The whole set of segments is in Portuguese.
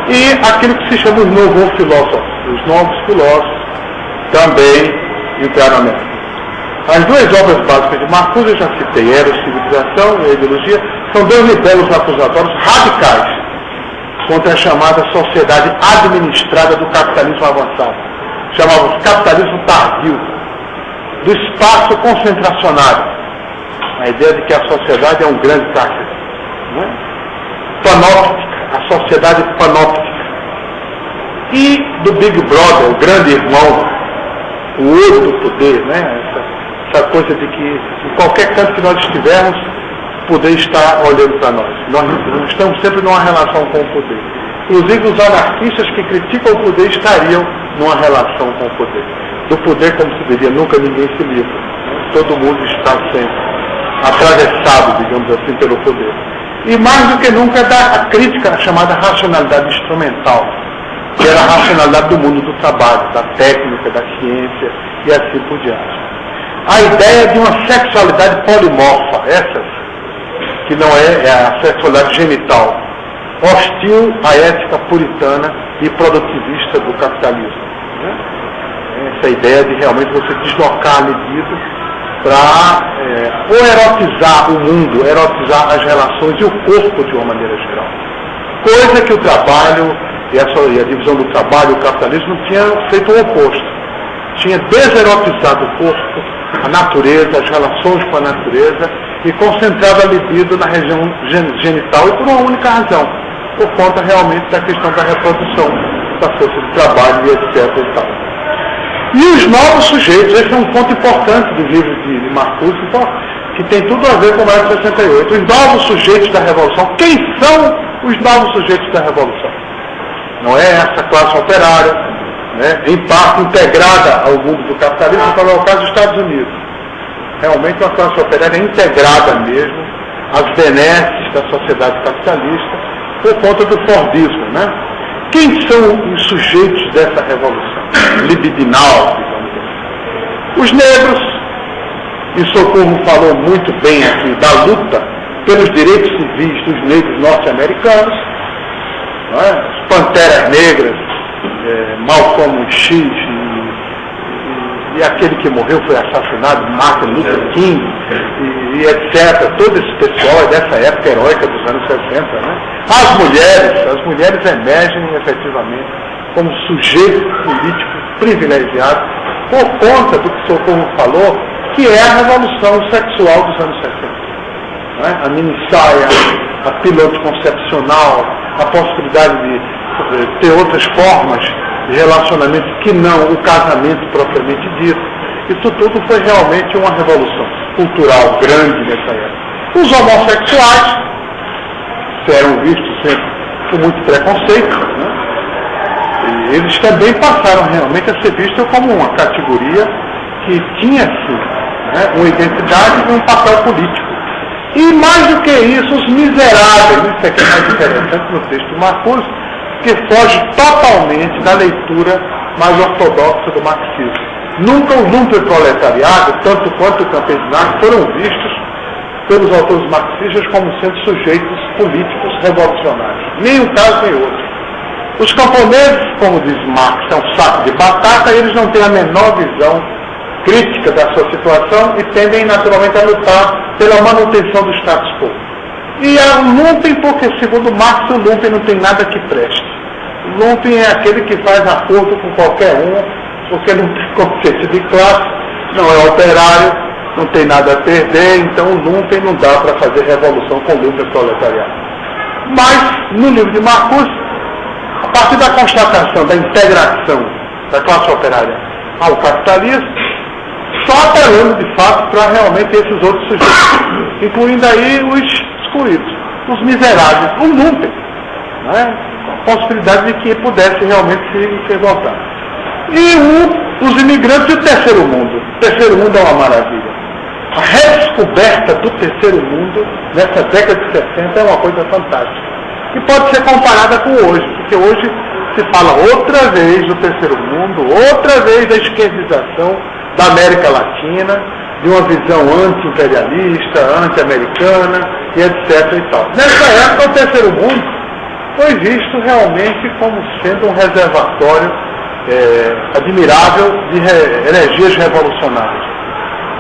e aquilo que se chama os novos filósofos. Os novos filósofos também entraram na América. As duas obras básicas de Marcuse, eu já citei, Eros, Civilização e a Ideologia, são dois libelos acusatórios radicais contra a chamada sociedade administrada do capitalismo avançado. Chamavam-se capitalismo tardio, do espaço concentracionário. A ideia de que a sociedade é um grande cárcere. Né? Panóptica, a sociedade panóptica. E do Big Brother, o grande irmão, o olho do poder, né? Essa coisa de que em qualquer canto que nós estivermos, o poder está olhando para nós. Nós estamos sempre numa relação com o poder. Inclusive os anarquistas que criticam o poder estariam numa relação com o poder. Do poder, como se diria, nunca ninguém se livra. Todo mundo está sempre atravessado, digamos assim, pelo poder. E mais do que nunca da crítica chamada racionalidade instrumental, que era a racionalidade do mundo do trabalho, da técnica, da ciência e assim por diante. A ideia de uma sexualidade polimorfa, essa que não é a sexualidade genital, hostil à ética puritana e produtivista do capitalismo. Né? Essa ideia de realmente você deslocar a libido para ou erotizar o mundo, erotizar as relações e o corpo de uma maneira geral. Coisa que o trabalho e a divisão do trabalho e o capitalismo tinham feito o oposto. Tinha deserotizado o corpo, a natureza, as relações com a natureza e concentrado a libido na região genital e por uma única razão, por conta realmente da questão da reprodução, da força de trabalho e etc. e tal. E os novos sujeitos, esse é um ponto importante do livro de Marcuse, que tem tudo a ver com o Maio de 68. Os novos sujeitos da Revolução. Quem são os novos sujeitos da Revolução? Não é essa classe operária, né, em parte integrada ao mundo do capitalismo, como é o caso dos Estados Unidos. Realmente uma classe operária integrada mesmo às benesses da sociedade capitalista por conta do Fordismo. Né? Quem são os sujeitos dessa revolução libidinal, digamos assim? Os negros, e Socorro falou muito bem aqui da luta pelos direitos civis dos negros norte-americanos, as Panteras Negras, Malcolm X e aquele que morreu foi assassinado, Martin Luther King e etc. Todo esse pessoal é dessa época heróica dos anos 60. Né? As mulheres emergem efetivamente como sujeitos políticos privilegiados por conta do que Socorro falou, que é a revolução sexual dos anos 60. Né? A minissaia, a pílula anticoncepcional, a possibilidade de ter outras formas de relacionamento que não o casamento propriamente dito. Isso tudo foi realmente uma revolução cultural grande nessa época. Os homossexuais eram vistos sempre com muito preconceito, né? E eles também passaram realmente a ser vistos como uma categoria que tinha, sim, né, uma identidade e um papel político. E mais do que isso, os miseráveis, isso aqui é mais interessante no texto de Marcuse, que foge totalmente da leitura mais ortodoxa do marxismo. Nunca o lumpenproletariado, tanto quanto o campesinato, foram vistos pelos autores marxistas como sendo sujeitos políticos revolucionários. Nem um caso nem outro. Os camponeses, como diz Marx, é um saco de batata, eles não têm a menor visão crítica da sua situação e tendem naturalmente a lutar pela manutenção do status quo. E o lumpen, porque segundo Marx, o lumpen não tem nada que preste. O lumpen é aquele que faz acordo com qualquer um, porque não tem consciência de classe, não é operário, não tem nada a perder, então o lumpen não dá para fazer revolução com o lumpen proletariado. Mas, no livro de Marcuse, a partir da constatação da integração da classe operária ao capitalismo, só apelando de fato para realmente esses outros sujeitos, incluindo aí os excluídos, os miseráveis, o lumpen, né? Com a possibilidade de que pudesse realmente se voltar. E os imigrantes e o terceiro mundo. O terceiro mundo é uma maravilha. A redescoberta do terceiro mundo nessa década de 60 é uma coisa fantástica. E pode ser comparada com hoje, porque hoje se fala outra vez do terceiro mundo, outra vez da esquerdização da América Latina, de uma visão anti-imperialista, anti-americana e etc. e tal. Nessa época, o terceiro mundo foi visto realmente como sendo um reservatório admirável de energias revolucionárias.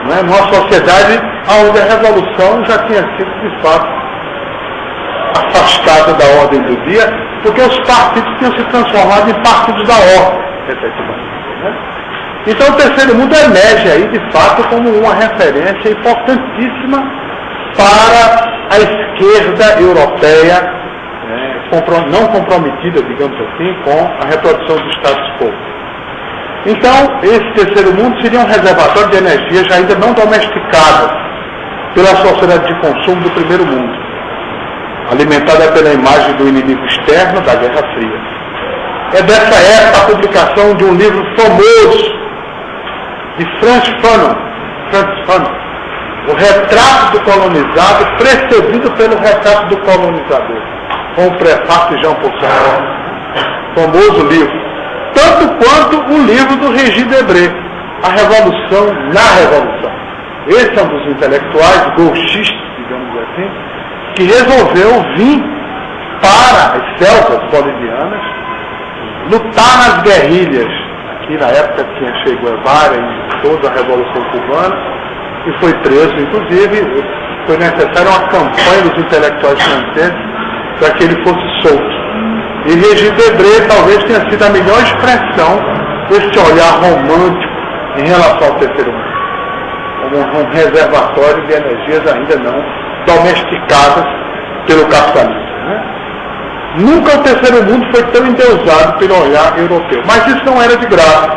Não é? Numa sociedade onde a revolução já tinha sido, de fato, afastada da ordem do dia, porque os partidos tinham se transformado em partidos da ordem, efetivamente. Né? Então o terceiro mundo emerge aí, de fato, como uma referência importantíssima para a esquerda europeia, não comprometida, digamos assim, com a reprodução do status quo. Então, esse terceiro mundo seria um reservatório de energias ainda não domesticadas pela sociedade de consumo do primeiro mundo, alimentada pela imagem do inimigo externo da Guerra Fria. É dessa época a publicação de um livro famoso de Franz Fanon, O Retrato do Colonizado, precedido pelo Retrato do Colonizador, com o prefácio de Jean Paul Sartre. Famoso livro. Tanto quanto o livro do Régis Debray, A Revolução na Revolução. Esse é um dos intelectuais gauchistas, digamos assim, que resolveu vir para as selvas bolivianas, lutar nas guerrilhas, que na época tinha Che Guevara e toda a Revolução Cubana, e foi preso, inclusive, foi necessária uma campanha dos intelectuais franceses para que ele fosse solto. E Régis Debray talvez tenha sido a melhor expressão desse olhar romântico em relação ao terceiro mundo, como um reservatório de energias ainda não domesticadas pelo capitalismo. Né? Nunca o terceiro mundo foi tão endeusado pelo olhar europeu, mas isso não era de graça,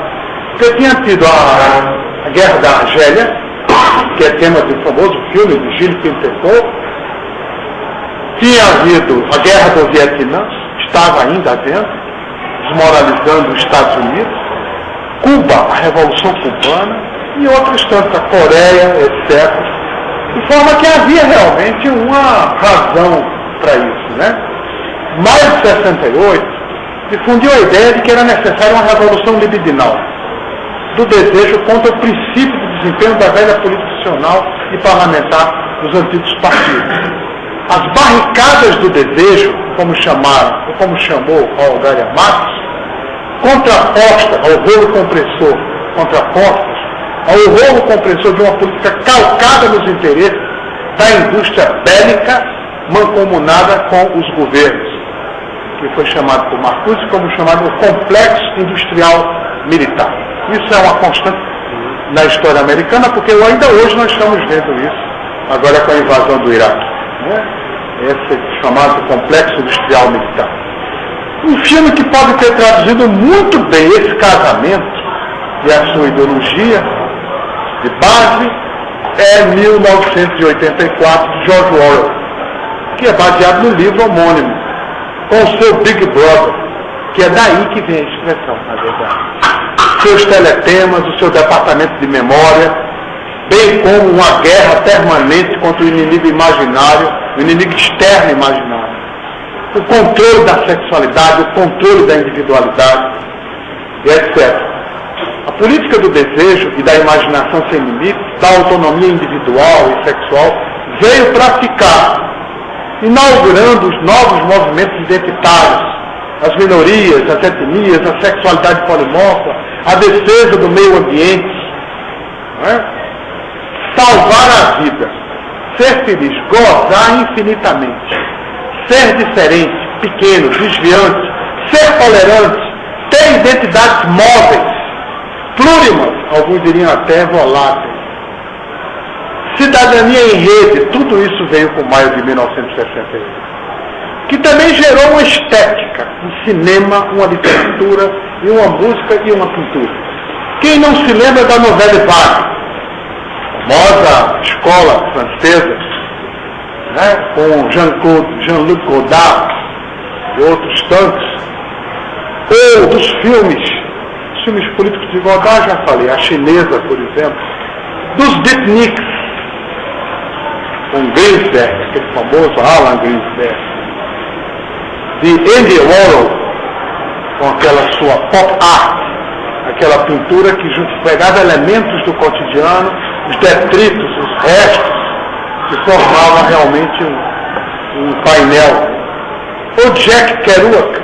porque tinha tido a Guerra da Argélia, que é tema do famoso filme de Gilles Pintecourt, tinha havido a Guerra do Vietnã, estava ainda havendo, desmoralizando os Estados Unidos, Cuba, a Revolução Cubana, e outras tantas, a Coreia, etc. De forma que havia realmente uma razão para isso. Né? Maio de 68 difundiu a ideia de que era necessária uma revolução libidinal, do desejo contra o princípio de desempenho da velha política institucional e parlamentar dos antigos partidos. As barricadas do desejo, como chamou Algaria Marx, contrapostas ao rolo compressor de uma política calcada nos interesses da indústria bélica mancomunada com os governos, que foi chamado por Marcuse como chamado o complexo industrial militar. Isso é uma constante na história americana, porque ainda hoje nós estamos vendo isso, agora com a invasão do Iraque. Esse chamado complexo industrial militar. Um filme que pode ter traduzido muito bem esse casamento e a sua ideologia de base é 1984 de George Orwell, que é baseado no livro homônimo, com o seu Big Brother, que é daí que vem a expressão, na verdade. Seus teletemas, o seu departamento de memória, bem como uma guerra permanente contra o inimigo imaginário, o inimigo externo imaginário. O controle da sexualidade, o controle da individualidade, etc. A política do desejo e da imaginação sem limites, da autonomia individual e sexual, veio para ficar, inaugurando os novos movimentos identitários, as minorias, as etnias, a sexualidade polimorfa, a defesa do meio ambiente, não é? Salvar a vida, ser feliz, gozar infinitamente, ser diferente, pequeno, desviante, ser tolerante, ter identidades móveis, plurimas, alguns diriam até voláteis, cidadania em rede, tudo isso veio com maio de 1968, que também gerou uma estética, um cinema, uma literatura, e uma música e uma pintura. Quem não se lembra da novela Vague, famosa escola francesa, né, com Jean-Luc Godard e outros tantos, ou dos filmes políticos de Godard, já falei, a chinesa, por exemplo, dos beatniks, com Greensberg, aquele famoso Alan Greensberg, de Andy Warhol, com aquela sua pop art, aquela pintura que pegava elementos do cotidiano, os detritos, os restos, que formavam realmente um painel Ou Jack Kerouac,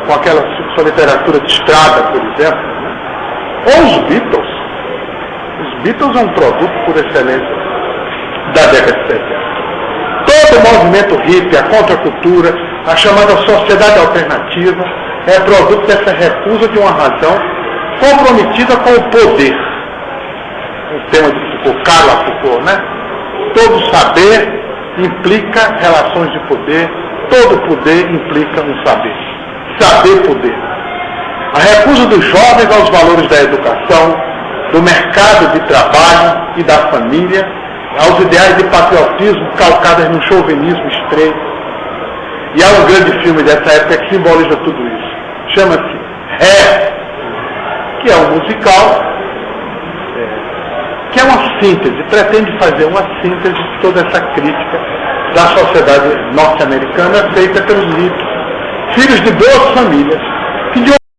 com aquela sua literatura de estrada, por exemplo. Ou os Beatles. Os Beatles é um produto por excelência da década de 70. Todo o movimento hippie, a contracultura, a chamada sociedade alternativa, é produto dessa recusa de uma razão comprometida com o poder. O tema de Foucault, Carla Foucault, né? Todo saber implica relações de poder, todo poder implica um saber. Saber poder. A recusa dos jovens aos valores da educação, do mercado de trabalho e da família, aos ideais de patriotismo calcadas no chauvinismo estreito. E há um grande filme dessa época que simboliza tudo isso. Chama-se Hair, que é um musical, que é uma síntese, pretende fazer uma síntese de toda essa crítica da sociedade norte-americana feita pelos livros, filhos de boas famílias,